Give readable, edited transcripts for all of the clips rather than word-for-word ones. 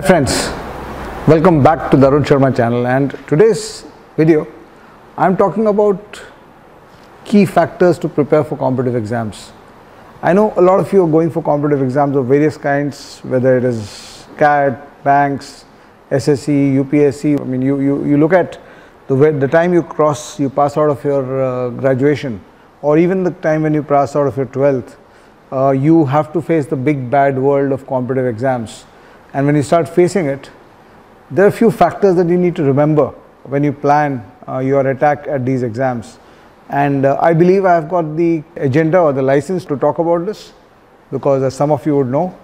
Friends, welcome back to the Arun Sharma channel, and today's video I am talking about key factors to prepare for competitive exams. I know a lot of you are going for competitive exams of various kinds, whether it is CAT, banks, SSC, UPSC. I mean, you look at the time you pass out of your graduation, or even the time when you pass out of your 12th, you have to face the big bad world of competitive exams. And when you start facing it, there are a few factors that you need to remember when you plan your attack at these exams. And I believe I have got the agenda or the license to talk about this, because as some of you would know,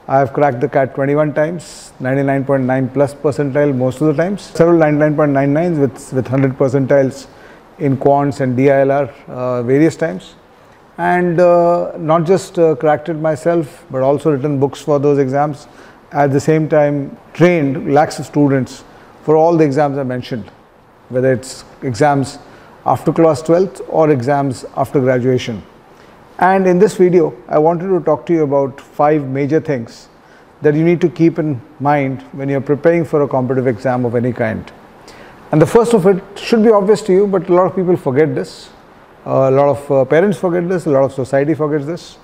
I have cracked the CAT 21 times, 99.9 plus percentile most of the times, several 99.99s with 100 percentiles in quants and DILR various times. And not just cracked it myself, but also written books for those exams. At the same time, trained lakhs of students for all the exams I mentioned, whether it's exams after class 12th or exams after graduation. And in this video, I wanted to talk to you about 5 major things that you need to keep in mind when you're preparing for a competitive exam of any kind. And the first of it should be obvious to you, but a lot of people forget this. A lot of parents forget this, a lot of society forgets this,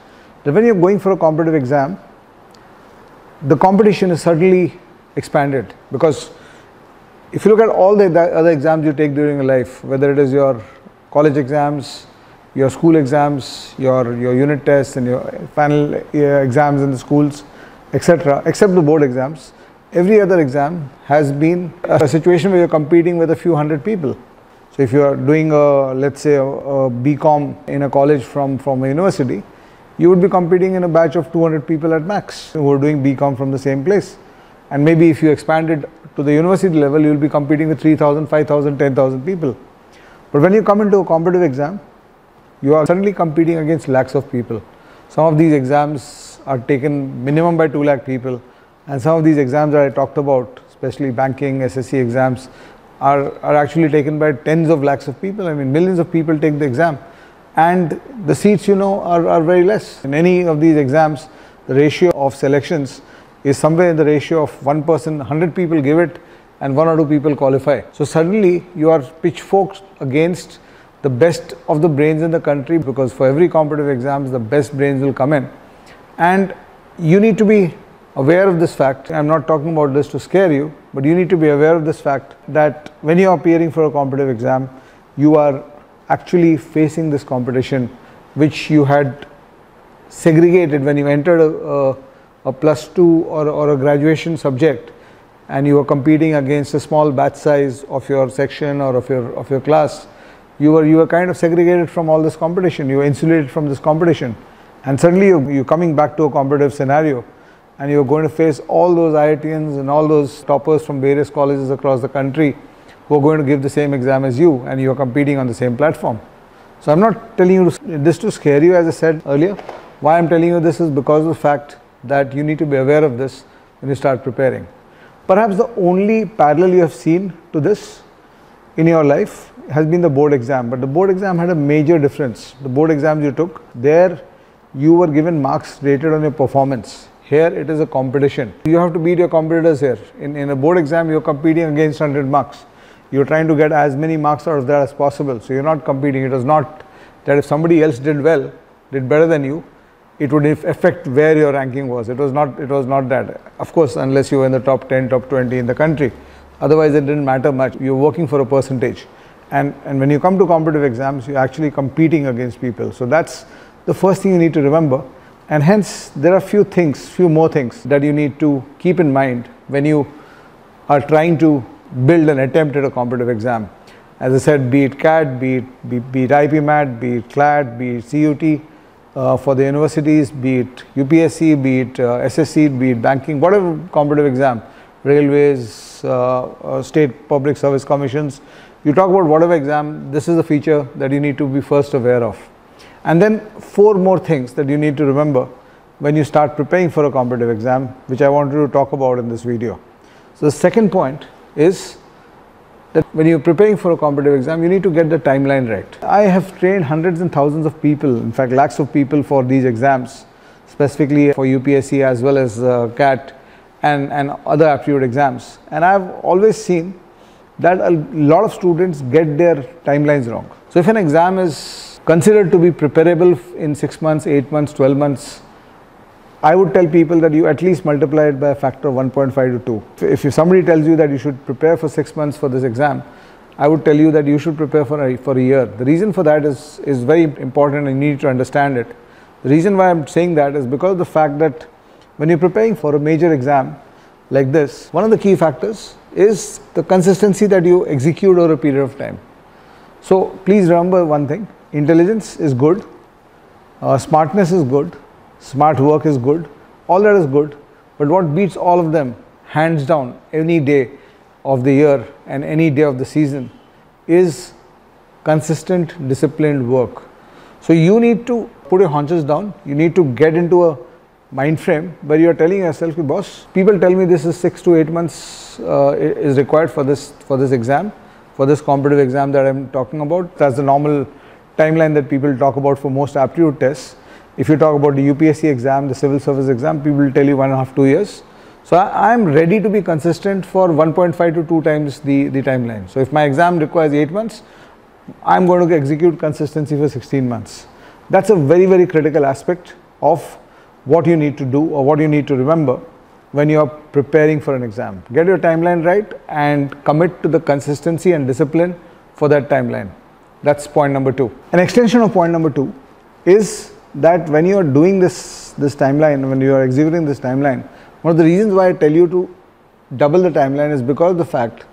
that when you're going for a competitive exam, the competition is suddenly expanded. Because if you look at all the other exams you take during your life, whether it is your college exams, your school exams, your unit tests and your final exams in the schools, etc., except the board exams, every other exam has been a situation where you're competing with a few hundred people. So if you are doing let's say a BCom in a college from a university, you would be competing in a batch of 200 people at max who are doing BCom from the same place. And maybe if you expanded to the university level, you will be competing with 3,000, 5,000, 10,000 people. But when you come into a competitive exam, you are suddenly competing against lakhs of people. Some of these exams are taken minimum by 2 lakh people, and some of these exams that I talked about, especially banking, SSC exams, are actually taken by tens of lakhs of people. I mean, millions of people take the exam, and the seats, are very less. In any of these exams, the ratio of selections is somewhere in the ratio of 1 person, 100 people give it, and 1 or 2 people qualify. So suddenly you are pitchforked against the best of the brains in the country, because for every competitive exams, the best brains will come in. And you need to be aware of this fact. I'm not talking about this to scare you, but you need to be aware of this fact that when you are appearing for a competitive exam, you are actually facing this competition which you had segregated when you entered a plus 2 or a graduation subject, and you were competing against a small batch size of your section or of your class. You were kind of segregated from all this competition. You were insulated from this competition, and suddenly you're coming back to a competitive scenario, and you're going to face all those IITians and all those toppers from various colleges across the country who are going to give the same exam as you, and you're competing on the same platform. So I'm not telling you this to scare you, as I said earlier. Why I'm telling you this is because of the fact that you need to be aware of this when you start preparing. Perhaps the only parallel you have seen to this in your life has been the board exam, but the board exam had a major difference. The board exams you took, there you were given marks rated on your performance. Here it is a competition. You have to beat your competitors here. In a board exam, you're competing against 100 marks. You're trying to get as many marks out of that as possible. So you're not competing. It was not that if somebody else did better than you, it would affect where your ranking was. It was not that. Of course, unless you were in the top 10, top 20 in the country. Otherwise, it didn't matter much. You're working for a percentage. And when you come to competitive exams, you're actually competing against people. So that's the first thing you need to remember. And hence, there are few more things that you need to keep in mind when you are trying to build an attempt at a competitive exam. As I said, be it CAT, be it IPMAT, be it CLAT, be it CUT for the universities, be it UPSC, be it SSC, be it banking, whatever competitive exam, railways, state public service commissions, you talk about whatever exam, this is a feature that you need to be first aware of. And then 4 more things that you need to remember when you start preparing for a competitive exam, which I wanted to talk about in this video. So the second point is that when you're preparing for a competitive exam, you need to get the timeline right. I have trained hundreds and thousands of people, in fact lakhs of people for these exams, specifically for UPSC as well as CAT. and other aptitude exams. And I've always seen that a lot of students get their timelines wrong. So if an exam is considered to be preparable in 6 months, 8 months, 12 months, I would tell people that you at least multiply it by a factor of 1.5 to 2. If somebody tells you that you should prepare for 6 months for this exam, I would tell you that you should prepare for a year. The reason for that is very important, and you need to understand it. The reason why I'm saying that is because of the fact that when you're preparing for a major exam like this, one of the key factors is the consistency that you execute over a period of time. So please remember one thing: intelligence is good, smartness is good, smart work is good, all that is good, but what beats all of them, hands down, any day of the year and any day of the season, is consistent, disciplined work. So you need to put your haunches down, you need to get into a mind frame where you are telling yourself, boss, people tell me this is 6 to 8 months is required for this exam, for this competitive exam that I'm talking about. That's the normal timeline that people talk about for most aptitude tests. If you talk about the UPSC exam, the civil service exam, people will tell you 1.5 to 2 years. So I'm ready to be consistent for 1.5 to 2 times the timeline. So if my exam requires 8 months, I'm going to execute consistency for 16 months. That's a very, very critical aspect of what you need to do or what you need to remember when you are preparing for an exam. Get your timeline right and commit to the consistency and discipline for that timeline. That's point number 2. An extension of point number 2 is that when you are doing this timeline, when you are executing this timeline, one of the reasons why I tell you to double the timeline is because of the fact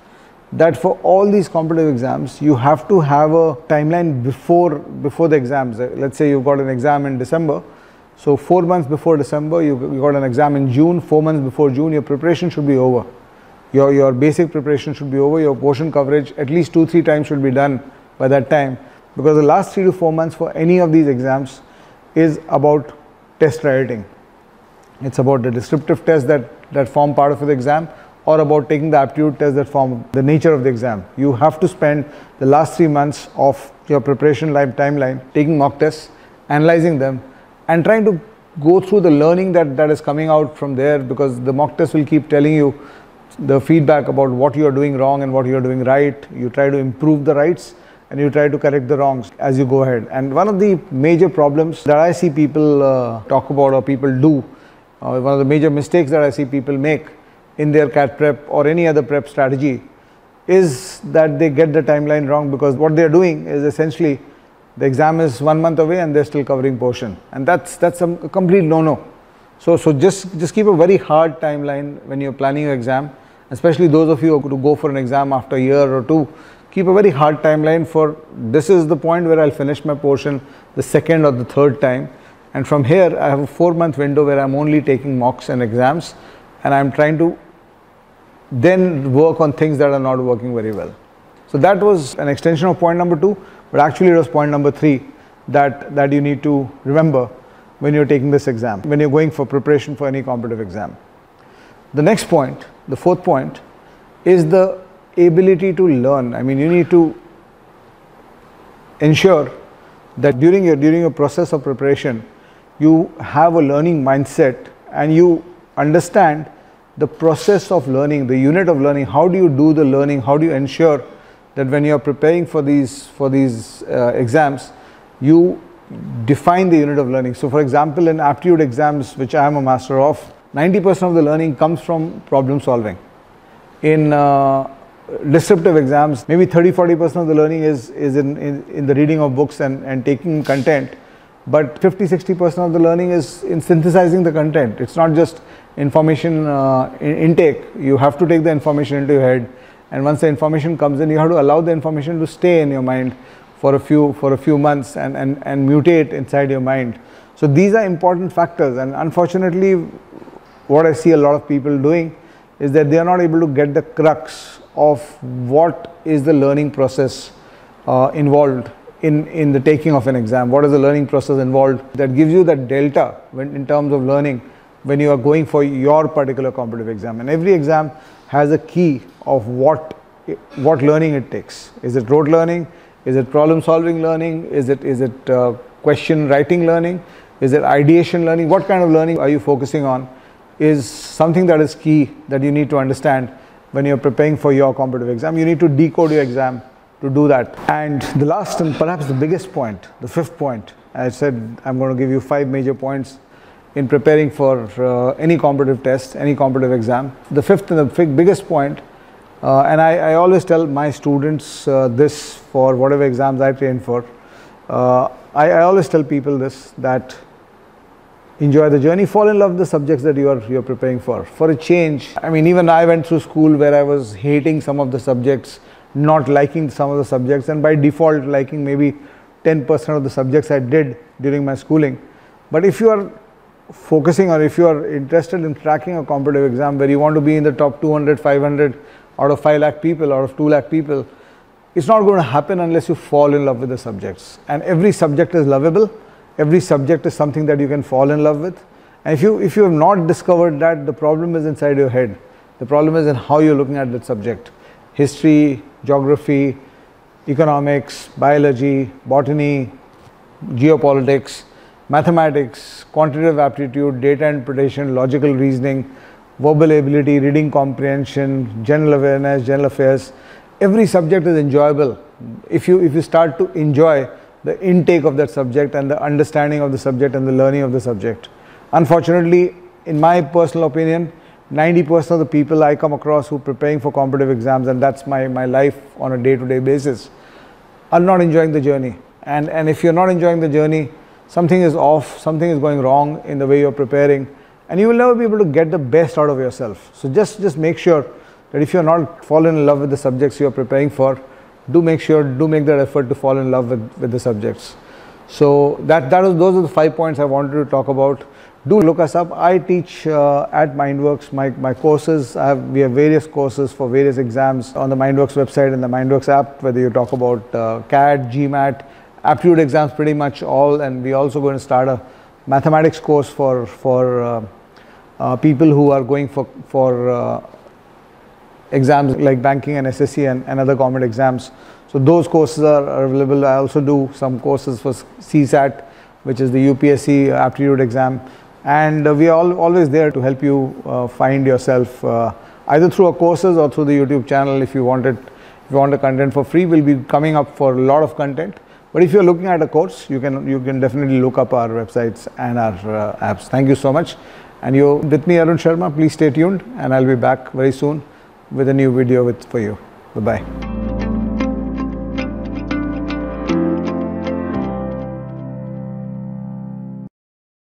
that for all these competitive exams, you have to have a timeline before the exams. Let's say you've got an exam in December. So 4 months before December, you got an exam in June. 4 months before June, your preparation should be over. Your basic preparation should be over. Your portion coverage at least 2-3 times should be done by that time, because the last 3 to 4 months for any of these exams is about test writing. It's about the descriptive tests that form part of the exam, or about taking the aptitude tests that form the nature of the exam. You have to spend the last 3 months of your preparation timeline taking mock tests, analyzing them, and trying to go through the learning that is coming out from there, because the mock test will keep telling you the feedback about what you are doing wrong and what you are doing right. You try to improve the rights and you try to correct the wrongs as you go ahead. And one of the major problems that I see people talk about or people do, one of the major mistakes that I see people make in their CAT prep or any other prep strategy, is that they get the timeline wrong, because what they are doing is essentially the exam is 1 month away and they're still covering portion, and that's a complete no-no. So just keep a very hard timeline when you're planning your exam, especially those of you who go for an exam after a year or 2. Keep a very hard timeline for this is the point where I'll finish my portion the 2nd or the 3rd time, and from here I have a 4-month window where I'm only taking mocks and exams, and I'm trying to then work on things that are not working very well. So that was an extension of point number 2, but actually it was point number 3 that you need to remember when you're taking this exam, when you're going for preparation for any competitive exam. The next point, the 4th point, is the ability to learn. I mean, you need to ensure that during your process of preparation, you have a learning mindset and you understand the process of learning, the unit of learning. How do you do the learning? How do you ensure that when you are preparing for these exams, you define the unit of learning? So for example, in aptitude exams, which I am a master of, 90% of the learning comes from problem solving. In descriptive exams, maybe 30-40% of the learning is in the reading of books and taking content, but 50-60% of the learning is in synthesizing the content. It's not just information intake. You have to take the information into your head, and once the information comes in, you have to allow the information to stay in your mind for a few months and mutate inside your mind. So these are important factors, and unfortunately what I see a lot of people doing is that they are not able to get the crux of what is the learning process involved in the taking of an exam. What is the learning process involved that gives you that delta in terms of learning when you are going for your particular competitive exam. And every exam has a key of what learning it takes. Is it rote learning? Is it problem solving learning? Is it question writing learning? Is it ideation learning? What kind of learning are you focusing on? is something that is key, that you need to understand when you're preparing for your competitive exam. You need to decode your exam to do that. And the last and perhaps the biggest point, the fifth point, I said I'm going to give you 5 major points in preparing for any competitive test, any competitive exam. The fifth and the biggest point, and I always tell my students this for whatever exams I train for, I always tell people this, that enjoy the journey, fall in love with the subjects that you're preparing for. For a change, I mean, even I went through school where I was hating some of the subjects, not liking some of the subjects, and by default liking maybe 10% of the subjects I did during my schooling. But if you are focusing, or if you are interested in cracking a competitive exam where you want to be in the top 200, 500 out of 5 lakh people, out of 2 lakh people, it's not going to happen unless you fall in love with the subjects. And every subject is lovable. Every subject is something that you can fall in love with. And if you have not discovered that, the problem is inside your head. The problem is in how you're looking at that subject. History, geography, economics, biology, botany, geopolitics, mathematics, quantitative aptitude, data interpretation, logical reasoning, verbal ability, reading comprehension, general awareness, general affairs. Every subject is enjoyable if you start to enjoy the intake of that subject and the understanding of the subject and the learning of the subject. Unfortunately, in my personal opinion, 90% of the people I come across who are preparing for competitive exams, and that's my life on a day-to-day basis, are not enjoying the journey. And if you're not enjoying the journey, something is off, something is going wrong in the way you're preparing, and you will never be able to get the best out of yourself. So just make sure that if you're not fallen in love with the subjects you're preparing for, do make that effort to fall in love with the subjects. So those are the 5 points I wanted to talk about. Do look us up. I teach at Mindworks. My courses, we have various courses for various exams on the Mindworks website and the Mindworks app, whether you talk about CAT, GMAT, aptitude exams, pretty much all. And we're also going to start a mathematics course for people who are going for exams like banking and SSC and other government exams. So those courses are available. I also do some courses for CSAT, which is the UPSC aptitude exam. And we are always there to help you find yourself, either through our courses or through the YouTube channel. If you want the content for free, we'll be coming up for a lot of content. But if you're looking at a course, you can definitely look up our websites and our apps. Thank you so much. And you're with me, Arun Sharma. Please stay tuned, and I'll be back very soon with a new video for you. Bye-bye.